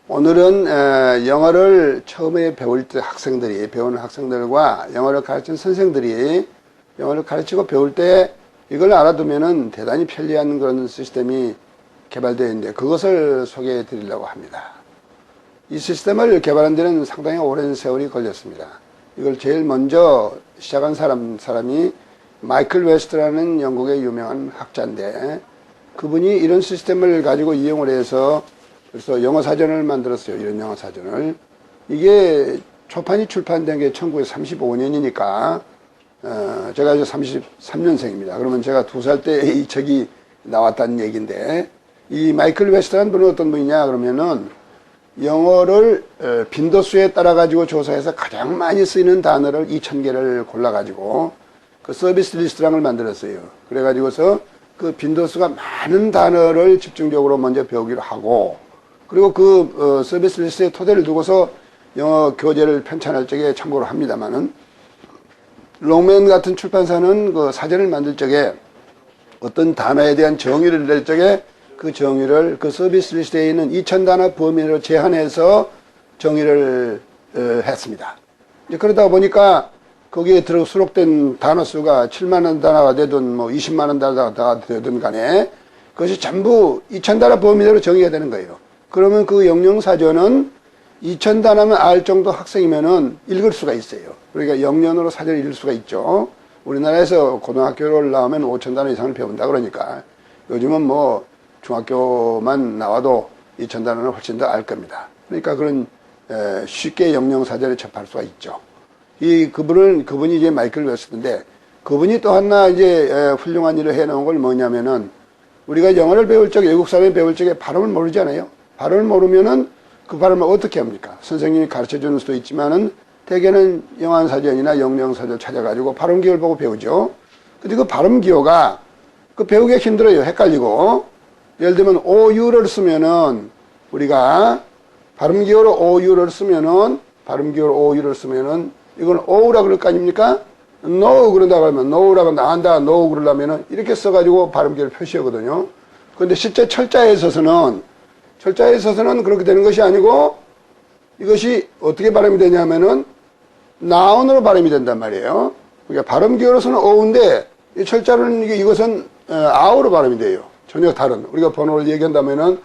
오늘은 영어를 처음에 배울 때 배우는 학생들과 영어를 가르치는 선생들이 영어를 가르치고 배울 때 이걸 알아두면은 대단히 편리한 그런 시스템이 개발되어 있는데, 그것을 소개해 드리려고 합니다. 이 시스템을 개발한 데는 상당히 오랜 세월이 걸렸습니다. 이걸 제일 먼저 시작한 사람이 마이클 웨스트라는 영국의 유명한 학자인데, 그분이 이런 시스템을 가지고 이용을 해서 그래서 영어 사전을 만들었어요. 이런 영어 사전을. 이게 초판이 출판된 게 1935년이니까 제가 이제 33년생입니다. 그러면 제가 2살 때 이 책이 나왔다는 얘기인데, 이 마이클 웨스트라는 분은 어떤 분이냐 그러면은 영어를 빈도수에 따라 가지고 조사해서 가장 많이 쓰이는 단어를 2000개를 골라 가지고 그 서비스 리스트랑을 만들었어요. 그래 가지고서 그 빈도수가 많은 단어를 집중적으로 먼저 배우기로 하고, 그리고 그 서비스 리스트에 토대를 두고서 영어 교재를 편찬할 적에 참고를 합니다만은, 롱맨 같은 출판사는 그 사전을 만들 적에 어떤 단어에 대한 정의를 낼 적에 그 정의를 그 서비스 리스트에 있는 2000단어 범위로 제한해서 정의를 했습니다. 이제 그러다 보니까 거기에 수록된 단어 수가 7만원 단어가 되든 뭐 20만원 단어가 되든 간에 그것이 전부 2000단어 범위대로 정의가 되는 거예요. 그러면 그 영영사전은 2000단어면 알 정도 학생이면은 읽을 수가 있어요. 그러니까 영연으로 사전을 읽을 수가 있죠. 우리나라에서 고등학교를 나오면 5000단어 이상을 배운다 그러니까 요즘은 뭐 중학교만 나와도 2000단어는 훨씬 더 알 겁니다. 그러니까 그런 쉽게 영영사전에 접할 수가 있죠. 그분이 이제 마이클 웨스트인데, 그분이 또 하나 이제 훌륭한 일을 해놓은 걸 뭐냐면은, 우리가 영어를 배울 적에, 외국 사람이 배울 적에 발음을 모르잖아요. 발음을 모르면은 그 발음을 어떻게 합니까? 선생님이 가르쳐 주는 수도 있지만은 대개는 영어사전이나 영영사전 찾아가지고 발음 기호를 보고 배우죠. 근데 그 발음 기호가 그 배우기가 힘들어요. 헷갈리고. 예를 들면 OU를 쓰면은, 우리가 발음 기호로 OU를 쓰면은 이건 O라 그럴 거 아닙니까? No 그런다고 하면 No라고 나간다, No 그러려면은 이렇게 써가지고 발음 기호를 표시하거든요. 근데 실제 철자에 있어서는 그렇게 되는 것이 아니고, 이것이 어떻게 발음이 되냐면은 나운으로 발음이 된단 말이에요. 그러니까 발음 기호로서는 O인데 이 철자로는 이것은 아우로 발음이 돼요. 전혀 다른. 우리가 번호를 얘기한다면은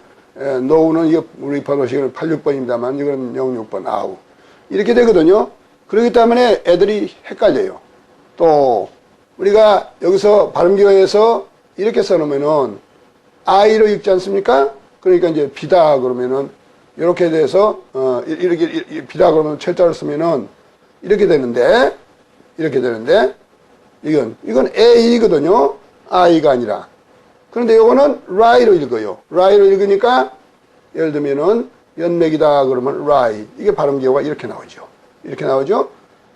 노우는 이게 우리 번호식은 86번입니다만 이건 06번 아우 이렇게 되거든요. 그렇기 때문에 애들이 헷갈려요. 또 우리가 여기서 발음기호에서 이렇게 써놓으면은 I로 읽지 않습니까? 그러니까 이제 비다 그러면은 이렇게 돼서 이렇게 비다 그러면 철자를 쓰면은 이렇게 되는데 이건 A거든요. I가 아니라. 그런데 요거는 R로 읽어요. R로 읽으니까 예를 들면은 연맥이다 그러면 Ry. 이게 발음 기호가 이렇게 나오죠.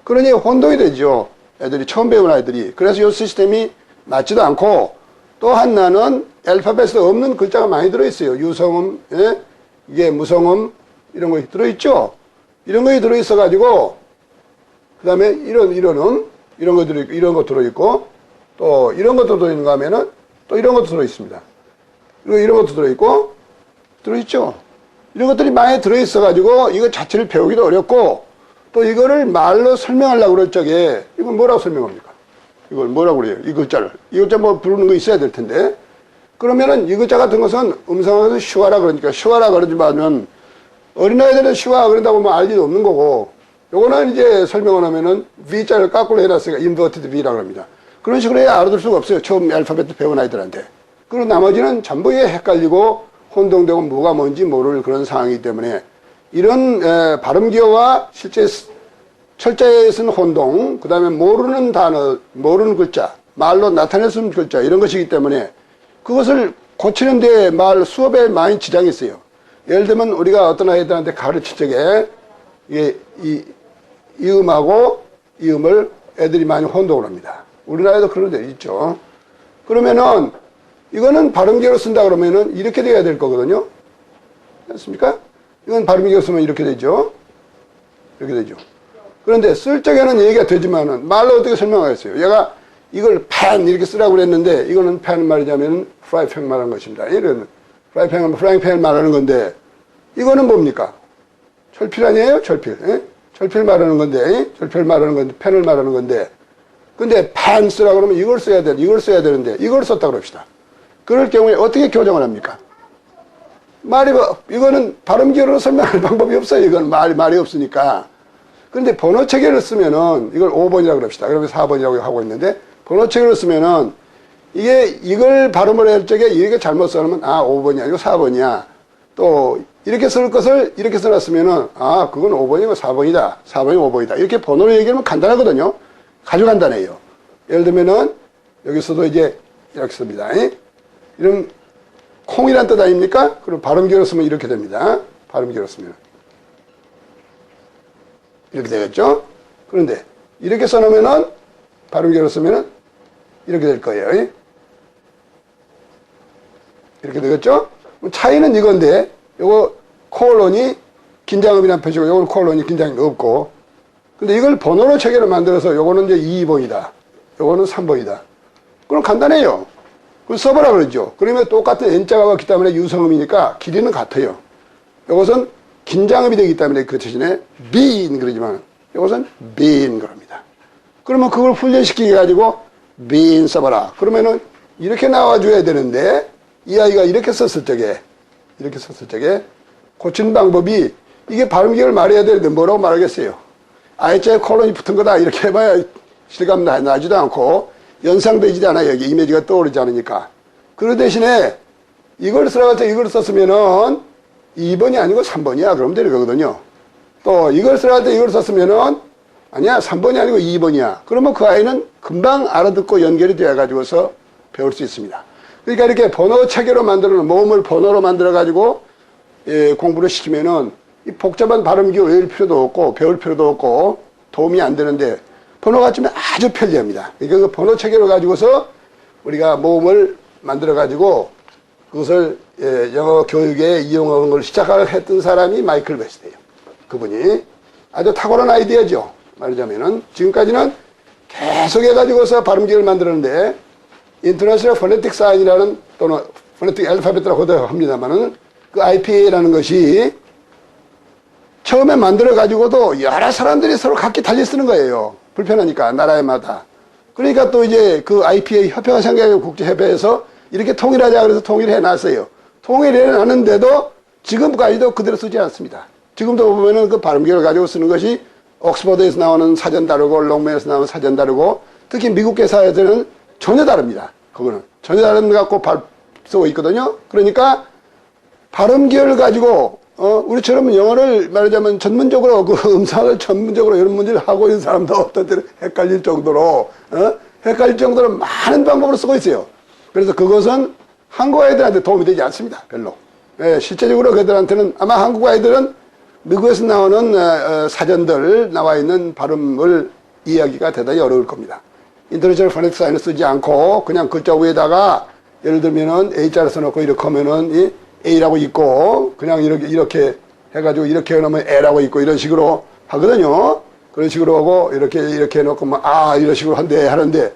그러니 혼동이 되죠. 애들이 처음 배운 아이들이. 그래서 이 시스템이 맞지도 않고, 또 하나는 알파벳에 없는 글자가 많이 들어있어요. 유성음, 이게 무성음 이런 거 들어있죠. 이런 거 들어있어가지고 그 다음에 이런 거 들어있고 또 이런 것도 들어있는가 하면은 또 이런 것도 들어있습니다. 그리고 이런 것도 들어있죠. 이런 것들이 많이 들어있어가지고 이거 자체를 배우기도 어렵고, 또 이거를 말로 설명하려고 그럴 적에 이걸 뭐라고 설명합니까? 이걸 뭐라고 그래요? 이 글자 뭐 부르는 거 있어야 될 텐데, 그러면은 이 글자 같은 것은 음성에서 슈아라 그러니까 슈아라 그러지만 어린아이들은 슈아 그런다고 뭐 알 일도 없는 거고, 요거는 이제 설명을 하면은 V자를 거꾸로 해놨으니까 인버티드 V라고 합니다. 그런 식으로 해야 알아들 수가 없어요. 처음 알파벳 배운 아이들한테. 그리고 나머지는 전부 헷갈리고 혼동되고 뭐가 뭔지 모를 그런 상황이기 때문에, 이런 발음 기호와 실제 철자에 쓰는 혼동, 그 다음에 모르는 단어, 모르는 글자, 말로 나타낼 수 없는 글자 이런 것이기 때문에 그것을 고치는 데 수업에 많이 지장이 있어요. 예를 들면 우리가 어떤 아이들한테 가르칠 적에 이 음하고 이 음을 애들이 많이 혼동을 합니다. 우리나라에도 그런 데 있죠. 그러면은 이거는 발음기호로 쓴다 그러면은 이렇게 돼야 될 거거든요. 맞습니까? 이건 발음기호 쓰면 이렇게 되죠. 이렇게 되죠. 그런데 쓸 적에는 얘기가 되지만은 말로 어떻게 설명하겠어요? 얘가 이걸 팬 이렇게 쓰라고 그랬는데 이거는 팬 말이자면 프라이팬 말하는 것입니다. 이런 프라이팬 말하는 건데 이거는 뭡니까? 철필 아니에요? 철필. 예? 철필 말하는 건데, 예? 철필 말하는 건데, 펜을 말하는 건데, 근데 펜 쓰라고 그러면 이걸 써야 돼, 이걸 써야 되는데, 이걸 썼다 그럽시다. 그럴 경우에 어떻게 교정을 합니까? 이거는 발음기어로 설명할 방법이 없어요. 이건 말이 없으니까. 그런데 번호 체계를 쓰면은, 이걸 5번이라고 그럽시다. 그러면 4번이라고 하고 있는데, 번호 체계를 쓰면은, 이걸 발음을 할 적에 이렇게 잘못 써놓으면, 5번이 아니고 4번이야. 또, 이렇게 쓸 것을 이렇게 써놨으면은, 그건 5번이고 4번이다. 4번이 5번이다. 이렇게 번호로 얘기하면 간단하거든요. 아주 간단해요. 예를 들면은, 여기서도 이제 이렇게 씁니다. 이런, 콩이란 뜻 아닙니까? 그럼 발음기로 쓰면 이렇게 됩니다. 발음기로 쓰면. 이렇게 되겠죠? 그런데, 이렇게 써놓으면은, 발음기로 쓰면은, 이렇게 될 거예요. 이렇게 되겠죠? 차이는 이건데, 요거 콜론이 긴장음이라는 표시고 요거는 콜론이 긴장음이 없고, 근데 이걸 번호로 체계를 만들어서 요거는 이제 2번이다. 요거는 3번이다. 그럼 간단해요. 그걸 써보라 그러죠. 그러면 똑같은 N자가 왔기 때문에 유성음이니까 길이는 같아요. 요것은 긴장음이 되기 때문에 그 대신에 빈 그러지만 요것은 빈 그럽니다. 그러면 그걸 훈련시키게 가지고 빈 써봐라. 그러면은 이렇게 나와줘야 되는데 이 아이가 이렇게 썼을 적에 고치는 방법이 이게 발음기를 말해야 되는데 뭐라고 말하겠어요? I자에 콜론이 붙은 거다 이렇게 해봐야 실감 나지도 않고 연상되지도 않아요. 여기 이미지가 떠오르지 않으니까. 그 대신에 이걸 쓰라고 할 이걸 썼으면은 2번이 아니고 3번이야. 그러면 되는 거거든요. 또 이걸 쓰라고 할 때 이걸 썼으면은 아니야 3번이 아니고 2번이야. 그러면 그 아이는 금방 알아듣고 연결이 되어 가지고서 배울 수 있습니다. 그러니까 이렇게 번호 체계로 만들어놓은 모음을 번호로 만들어 가지고 공부를 시키면은 이 복잡한 발음기 외울 필요도 없고 배울 필요도 없고 도움이 안 되는데 번호가 좀 아주 편리합니다. 그러니까 그 번호 체계로 가지고서 우리가 모음을 만들어 가지고 그것을 영어 교육에 이용하는 걸 시작했던 사람이 마이클 베스트예요. 그분이 아주 탁월한 아이디어죠. 말하자면은 지금까지는 계속 해가지고서 발음기를 만들었는데 인터내셔널 포네틱 사인이라는 또는 포네틱 알파벳이라고 합니다만은 그 IPA라는 것이 처음에 만들어 가지고도 여러 사람들이 서로 각기 달리 쓰는 거예요. 불편하니까 나라마다. 그러니까 또 이제 그 IPA 협회가 생겨요. 국제협회에서 이렇게 통일하자 그래서 통일해 놨어요. 통일해 놨는데도 지금까지도 그대로 쓰지 않습니다. 지금도 보면은 그 발음기를 가지고 쓰는 것이 옥스퍼드에서 나오는 사전 다르고 롱맨에서 나오는 사전 다르고 특히 미국 회사에서는 전혀 다릅니다. 그거는 전혀 다른 것 갖고 쓰고 있거든요. 그러니까 발음기를 가지고 우리처럼 영어를 말하자면 전문적으로 그 음성을 전문적으로 이런 문제를 하고 있는 사람도 어떤 때는 헷갈릴 정도로 많은 방법으로 쓰고 있어요. 그래서 그것은 한국 아이들한테 도움이 되지 않습니다. 별로. 실제적으로 그들한테는 아마 한국 아이들은 미국에서 나오는 사전들 나와 있는 발음을 이해하기가 대단히 어려울 겁니다. 인터내셔널 포네틱 사인을 쓰지 않고 그냥 글자 위에다가 예를 들면은 A자를 써놓고 이렇게 하면은 A라고 있고 그냥 이렇게 해가지고 이렇게 해놓으면 A라고 있고 이런 식으로 하거든요. 그런 식으로 하고 이렇게 해놓고 뭐 이런 식으로 하는데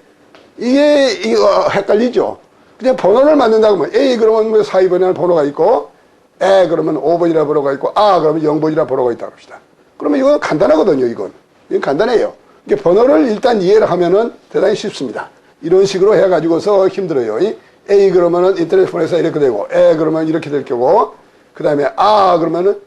이거 헷갈리죠. 그냥 번호를 만든다고 하면 A 그러면 뭐 4,2번이라는 번호가 있고 에 그러면 5번이라는 번호가 있고 그러면 0번이라는 번호가 있다고 합시다. 그러면 이건 간단하거든요. 이건 간단해요. 이게 번호를 일단 이해를 하면은 대단히 쉽습니다. 이런 식으로 해가지고서 힘들어요. A 그러면은 인터넷폰에서 이렇게 되고, 에 그러면 이렇게 될 거고, 그 다음에 그러면은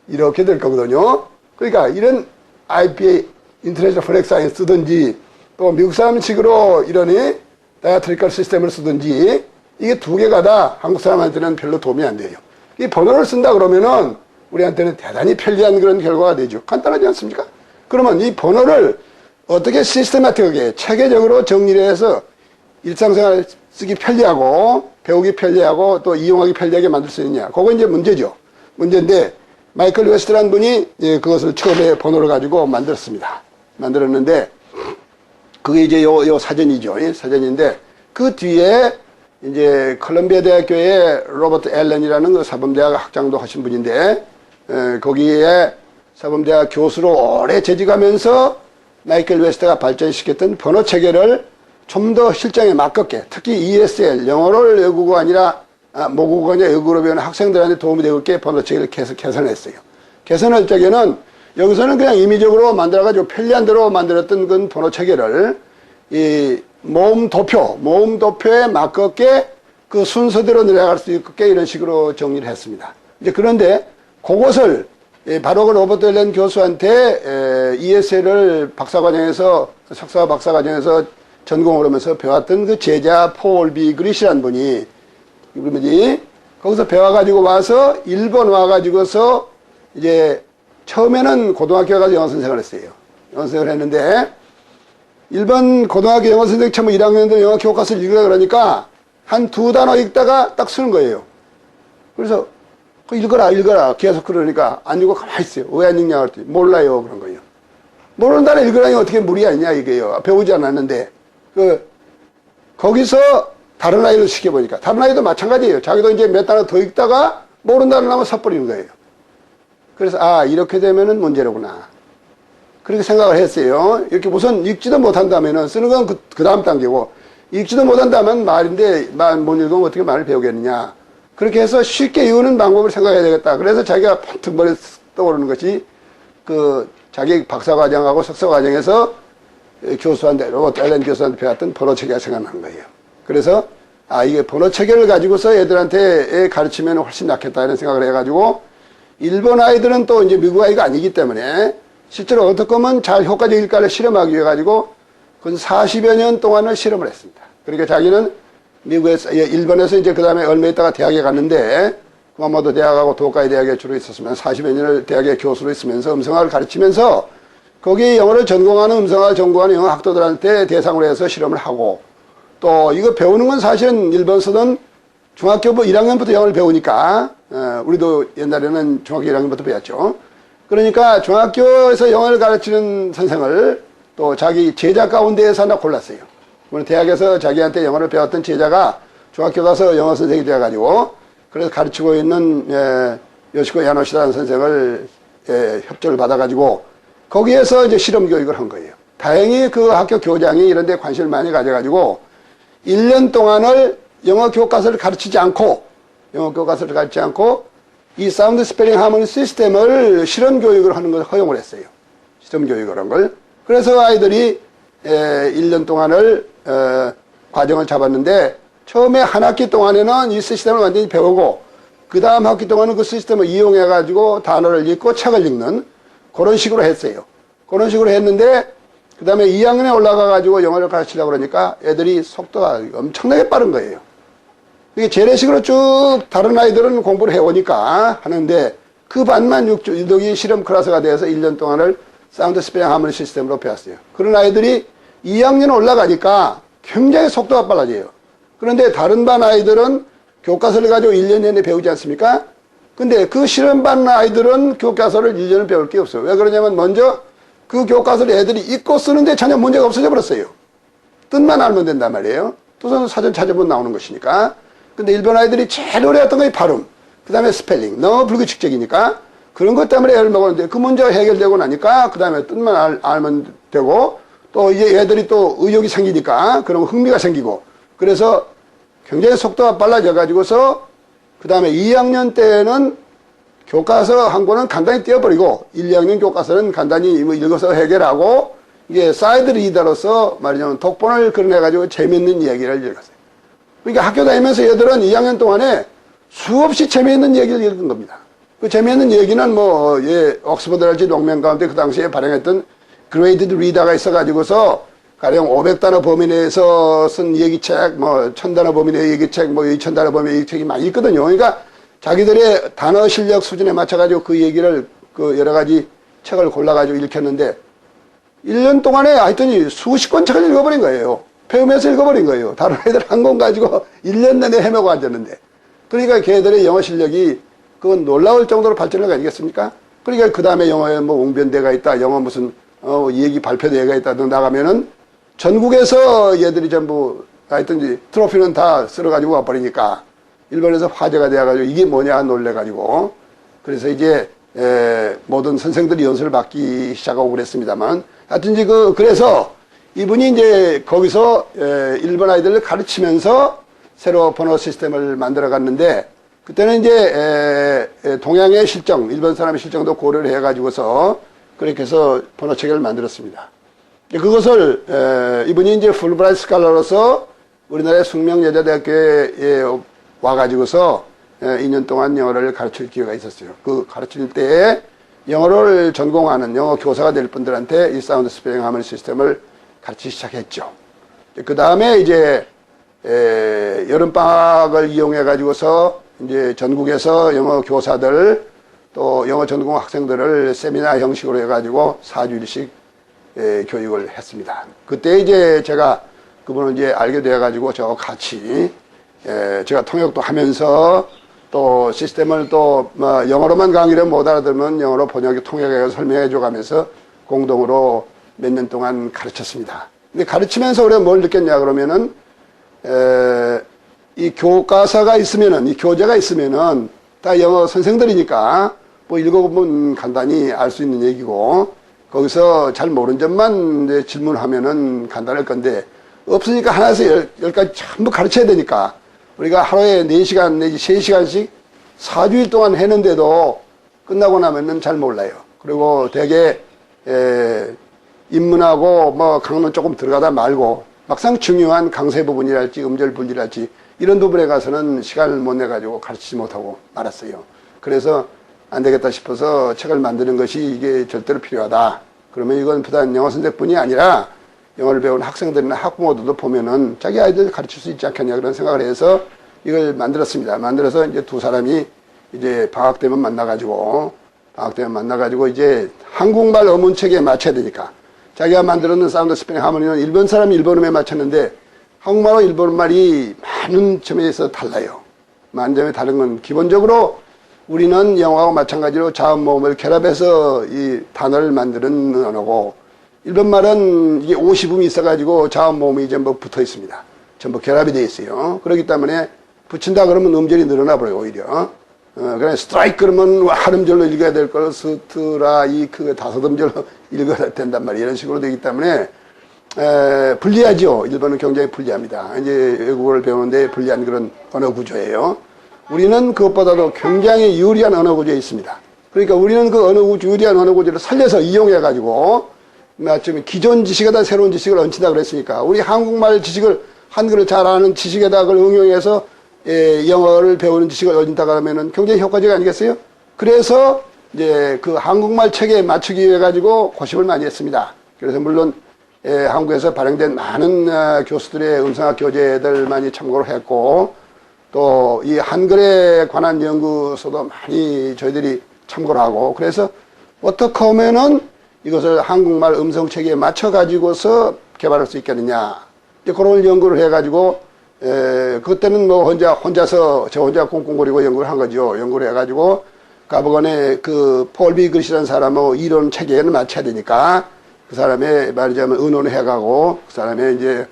이렇게 될 거거든요. 그러니까 이런 IPA, 인터내셔널 포네틱 사인 쓰든지, 또 미국 사람식으로 이런 다이아트리컬 시스템을 쓰든지, 이게 두 개가 다 한국 사람한테는 별로 도움이 안 돼요. 이 번호를 쓴다 그러면은 우리한테는 대단히 편리한 그런 결과가 되죠. 간단하지 않습니까? 그러면 이 번호를 어떻게 시스테마틱하게 체계적으로 정리를 해서 일상생활 쓰기 편리하고 배우기 편리하고 또 이용하기 편리하게 만들 수 있느냐. 그거 이제 문제죠. 문제인데 마이클 웨스트라는 분이 그것을 처음에 번호를 가지고 만들었습니다. 만들었는데 그게 이제 요 사전이죠. 사전인데 그 뒤에 이제 컬럼비아 대학교의 로버트 앨런이라는 그 사범대학 학장도 하신 분인데 거기에 사범대학 교수로 오래 재직하면서 마이클 웨스트가 발전시켰던 번호 체계를 좀 더 실정에 맞게, 특히 ESL, 영어를 외국어가 아니라 모국어가 아니라 외국어로 배우는 학생들한테 도움이 되게 번호 체계를 계속 개선했어요. 개선할 적에는 여기서는 그냥 임의적으로 만들어가지고 편리한 대로 만들었던 그 번호 체계를 이 모음 도표에 맞게 그 순서대로 내려갈 수 있게 이런 식으로 정리를 했습니다. 이제 그런데 그것을 바로 그 로버트 앨런 교수한테 ESL을 박사과정에서 석사 박사과정에서 전공을 하면서 배웠던 그 제자 폴 비 그리시라는 분이 거기서 배워가지고 와서 일본 와가지고서 이제 처음에는 고등학교 가서 영어 선생을 했어요. 영어 선생을 했는데 일본 고등학교 영어 선생 처음 1학년 때 영어 교과서를 읽으라 그러니까 한 2단어 읽다가 딱 쓰는 거예요. 그래서 읽어라 계속 그러니까 안 읽고 가만히 있어요. 왜 안 읽냐 그랬더니 몰라요 그런 거예요. 모르는 단어 읽으라니 어떻게 무리 아니냐 이게요. 배우지 않았는데 거기서 다른 아이를 시켜보니까 다른 아이도 마찬가지예요. 자기도 이제 몇 단어 더 읽다가 모르는 단어 나면 섣버리는 거예요. 그래서 이렇게 되면은 문제로구나 그렇게 생각을 했어요. 이렇게 우선 읽지도 못한다면은 쓰는 건 그 다음 단계고 읽지도 못한다면 말인데 말 못 읽으면 어떻게 말을 배우겠느냐. 그렇게 해서 쉽게 외우는 방법을 생각해야 되겠다. 그래서 자기가 번뜩 머리에 떠오르는 것이 자기 박사과정하고 석사과정에서 교수한테 로버트 앨런 교수한테 배웠던 번호 체계가 생각나는 거예요. 그래서 이게 번호 체계를 가지고서 애들한테 가르치면 훨씬 낫겠다 이런 생각을 해가지고 일본 아이들은 또 이제 미국 아이가 아니기 때문에 실제로 어떻게 하면 잘 효과적일까를 실험하기 위해 가지고 그건 40여 년 동안을 실험을 했습니다. 그러니까 자기는 일본에서 이제 그 다음에 얼마 있다가 대학에 갔는데 구마모토 대학하고 도카이 대학에 주로 있었으면 40여 년을 대학의 교수로 있으면서 음성학을 가르치면서 거기 영어를 전공하는 음성학을 전공하는 영어 학도들한테 대상으로 해서 실험을 하고 또 이거 배우는 건 사실은 일본에서는 중학교 1학년부터 영어를 배우니까 우리도 옛날에는 중학교 1학년부터 배웠죠. 그러니까 중학교에서 영어를 가르치는 선생을 또 자기 제자 가운데에서 하나 골랐어요. 대학에서 자기한테 영어를 배웠던 제자가 중학교 가서 영어 선생이 되어가지고 그래서 가르치고 있는 요시코 야노시라는 선생을 협조를 받아가지고 거기에서 이제 실험 교육을 한 거예요. 다행히 그 학교 교장이 이런 데 관심을 많이 가져가지고 1년 동안을 영어 교과서를 가르치지 않고 이 사운드 스페링 하모니 시스템을 실험 교육을 하는 걸 허용을 했어요. 실험 교육을 한 걸. 그래서 아이들이 1년 동안을 과정을 잡았는데 처음에 한 학기 동안에는 이 시스템을 완전히 배우고 그 다음 학기 동안은 그 시스템을 이용해 가지고 단어를 읽고 책을 읽는 그런 식으로 했어요. 그런 식으로 했는데 그 다음에 2학년에 올라가 가지고 영어를 가르치려고 그러니까 애들이 속도가 엄청나게 빠른 거예요. 이게 재래식으로 쭉 다른 아이들은 공부를 해오니까 하는데 그 반만 유독이 실험 클래스가 돼서 1년 동안을 사운드 스페링 하모니 시스템으로 배웠어요. 그런 아이들이 2학년 올라가니까 굉장히 속도가 빨라져요. 그런데 다른 반 아이들은 교과서를 가지고 1년 내내 배우지 않습니까? 근데 그 실험반 아이들은 교과서를 1년을 배울 게 없어요. 왜 그러냐면 먼저 그 교과서를 애들이 읽고 쓰는데 전혀 문제가 없어져 버렸어요. 뜻만 알면 된단 말이에요. 뜻은 사전 찾아보면 나오는 것이니까. 근데 일본 아이들이 제일 오래 했던 게 발음, 그 다음에 스펠링. 너무 불규칙적이니까 그런 것 때문에 애를 먹었는데 그 문제가 해결되고 나니까 그 다음에 뜻만 알면 되고 또 이제 애들이 또 의욕이 생기니까 그런 흥미가 생기고 그래서 굉장히 속도가 빨라져 가지고서 그 다음에 2학년 때는 교과서 한 권은 간단히 띄워버리고 1, 2학년 교과서는 간단히 읽어서 해결하고 이게 사이드 리더로서 말하자면 독본을 그려내가지고 재밌는 이야기를 읽었어요. 그러니까 학교 다니면서 얘들은 2학년 동안에 수없이 재미있는 얘기를 읽은 겁니다. 그 재미있는 얘기는 옥스퍼드랄지 농명 가운데 그 당시에 발행했던 그레이디드 리더가 있어가지고서 가령 500단어 범위 내에서 쓴 얘기책, 1000단어 범위 내의 얘기책, 2000단어 범위 내의 얘기책이 많이 있거든요. 그러니까 자기들의 단어 실력 수준에 맞춰가지고 그 얘기를 여러 가지 책을 골라가지고 읽혔는데 1년 동안에 하여튼 수십 권 책을 읽어버린 거예요. 배우면서 읽어버린 거예요. 다른 애들 한 권 가지고 1년 내내 헤매고 앉았는데. 그러니까 걔들의 영어 실력이 그건 놀라울 정도로 발전을 가지겠습니까? 그러니까 그 다음에 영어에 웅변대가 있다, 영어 무슨 얘기 발표대회가 있다 등 나가면은 전국에서 얘들이 전부 하여튼 트로피는 다 쓸어가지고 와버리니까 일본에서 화제가 돼가지고 이게 뭐냐 놀래가지고 그래서 이제 모든 선생들이 연수를 받기 시작하고 그랬습니다만, 하여튼 이제 그래서 이분이 이제 거기서 일본 아이들을 가르치면서 새로 번호 시스템을 만들어 갔는데, 그때는 이제 동양의 실정, 일본 사람의 실정도 고려를 해가지고서 그렇게 해서 번호 체계를 만들었습니다. 그것을 이분이 이제 풀브라이트 스칼라로서 우리나라의 숙명여자대학교에 와가지고서 2년 동안 영어를 가르칠 기회가 있었어요. 그 가르칠 때에 영어를 전공하는 영어 교사가 될 분들한테 이 사운드 스펠링 하모니 시스템을 가르치기 시작했죠. 그 다음에 이제 여름방학을 이용해 가지고서 이제 전국에서 영어 교사들 또 영어 전공 학생들을 세미나 형식으로 해가지고 4주일씩 교육을 했습니다. 그때 이제 제가 그분을 이제 알게 되어가지고 저하고 같이 제가 통역도 하면서 또 시스템을 또 뭐 영어로만 강의를 못 알아들으면 영어로 번역에 통역해서 설명해 줘가면서 공동으로 몇 년 동안 가르쳤습니다. 근데 가르치면서 우리가 뭘 느꼈냐 그러면은 이 교과서가 있으면은, 이 교재가 있으면은 다 영어 선생들이니까 뭐 읽어보면 간단히 알 수 있는 얘기고, 거기서 잘 모르는 점만 이제 질문하면은 간단할 건데, 없으니까 하나에서 열까지 전부 가르쳐야 되니까, 우리가 하루에 4시간 내지 3시간씩 4주일 동안 했는데도 끝나고 나면은 잘 몰라요. 그리고 되게, 입문하고 뭐 강론 조금 들어가다 말고, 막상 중요한 강세 부분이랄지 음절 분리랄지 이런 부분에 가서는 시간을 못 내가지고 가르치지 못하고 말았어요. 그래서 안 되겠다 싶어서 책을 만드는 것이 이게 절대로 필요하다. 그러면 이건 비단 영어 선생뿐이 아니라 영어를 배우는 학생들이나 학부모들도 보면은 자기 아이들 가르칠 수 있지 않겠냐 그런 생각을 해서 이걸 만들었습니다. 만들어서 이제 두 사람이 이제 방학 때면 만나가지고 이제 한국말 어문책에 맞춰야 되니까 자기가 만들어놓은 사운드 스펠링 하모니는 일본 사람이 일본어에 맞췄는데 한국말과 일본말이 많은 점에 있어서 달라요. 많은 점에 다른 건 기본적으로 우리는 영어하고 마찬가지로 자음 모음을 결합해서 이 단어를 만드는 언어고, 일본말은 이게 50음이 있어가지고 자음 모음이 전부 붙어 있습니다. 전부 결합이 되어 있어요. 그렇기 때문에 붙인다 그러면 음절이 늘어나 버려요, 오히려. 그냥 스트라이크 그러면 한 음절로 읽어야 될 걸 스트라이크 5음절로 읽어야 된단 말이에요. 이런 식으로 되기 때문에 불리하죠. 일본은 굉장히 불리합니다. 이제 외국어를 배우는데 불리한 그런 언어 구조예요. 우리는 그것보다도 굉장히 유리한 언어 구조에 있습니다. 그러니까 우리는 그 유리한 언어 구조를 살려서 이용해가지고, 마침 기존 지식에다 새로운 지식을 얹힌다 그랬으니까, 우리 한국말 지식을, 한글을 잘 아는 지식에다 그걸 응용해서 영어를 배우는 지식을 얹는다 그러면은 굉장히 효과적이 아니겠어요? 그래서 이제 그 한국말 책에 맞추기 위해 가지고 고심을 많이 했습니다. 그래서 물론 한국에서 발행된 많은 교수들의 음성학 교재들 많이 참고를 했고, 또 이 한글에 관한 연구소도 많이 저희들이 참고를 하고, 그래서 어떻게 하면은 이것을 한국말 음성체계에 맞춰 가지고서 개발할 수 있겠느냐, 그런 연구를 해 가지고 그때는 뭐 혼자서 저 혼자 꽁꽁거리고 연구를 한 거죠. 연구를 해 가지고 가보건에 그 폴 비글이라는 사람하고 이론 체계를 맞춰야 되니까 그 사람의 말하자면 의논을 해가고 그 사람의 이제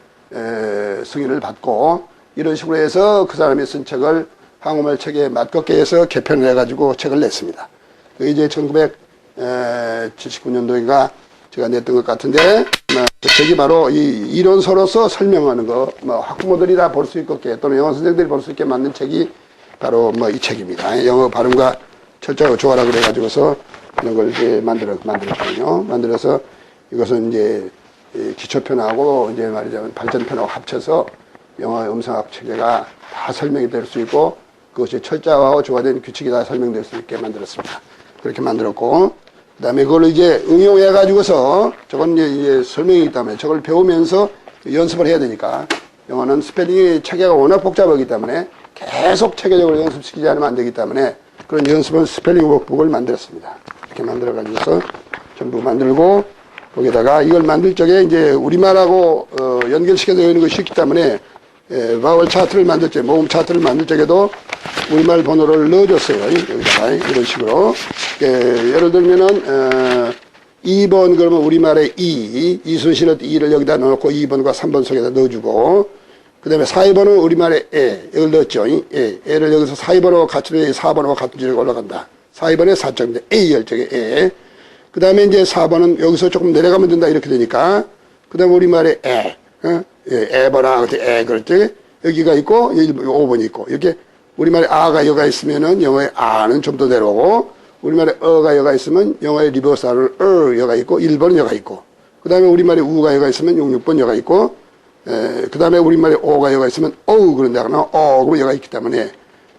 승인을 받고 이런 식으로 해서 그 사람이 쓴 책을 한국말 책에 맞게 해서 개편을 해가지고 책을 냈습니다. 그게 이제 1979년도인가 제가 냈던 것 같은데, 그 책이 바로 이 이론서로서 설명하는 거, 뭐 학부모들이 다 볼 수 있게 또는 영어 선생들이 볼 수 있게 만든 책이 바로 뭐 이 책입니다. 영어 발음과 철자가 좋아라 그래가지고서 이런 걸 이제 만들었거든요. 만들어서 이것은 이제 기초편하고 이제 말하자면 발전편하고 합쳐서 영어 음성학 체계가 다 설명이 될 수 있고 그것이 철자와 조화된 규칙이 다 설명될 수 있게 만들었습니다. 그렇게 만들었고, 그 다음에 그걸 이제 응용해가지고서 저건 이제 설명이기 때문에 저걸 배우면서 연습을 해야 되니까, 영어는 스펠링이 체계가 워낙 복잡하기 때문에 계속 체계적으로 연습시키지 않으면 안 되기 때문에 그런 연습은 스펠링 워크북을 만들었습니다. 이렇게 만들어가지고서 전부 만들고, 거기다가 이걸 만들 적에 이제 우리말하고 연결시켜서 여는 것이 쉽기 때문에 바울 차트를 만들 때, 모음 차트를 만들 적에도 우리말 번호를 넣어줬어요. 여기다가 이런 식으로. 예를 들면은 2번 그러면 우리말에 이순신의 2를 여기다 넣어놓고 2번과 3번 속에다 넣어주고, 그 다음에 4번은 우리말에 이걸 넣었죠. 애를 여기서 4번하고 같이 4번하고 같은 줄에 올라간다. 4번에 4자입니다. A 열정의 A. 그 다음에 이제 4번은 여기서 조금 내려가면 된다 이렇게 되니까 그 다음에 우리말에 에, 에버라 에 그럴 때 여기가 있고 5번이 있고 이렇게 우리말에 아가 여가 있으면은 영어의 아는 좀 더 내려오고 우리말에 어가 여가 있으면 영어의 리버스알은 여가 있고 1번은 여가 있고 그 다음에 우리말에 우가 여가 있으면 6번 여가 있고 그 다음에 우리말에 오가 여가 있으면 어우 그런 데가 나와 그러면 여가 있기 때문에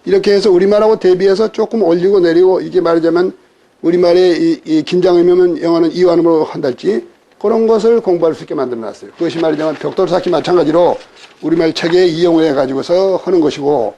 이렇게 해서 우리말하고 대비해서 조금 올리고 내리고 이게 말하자면 우리말의 이 긴장음이면 영어는 이완음으로 한달지 그런 것을 공부할 수 있게 만들어 놨어요. 그것이 말하자면 벽돌 쌓기 마찬가지로 우리말 체계에 이용을 해가지고서 하는 것이고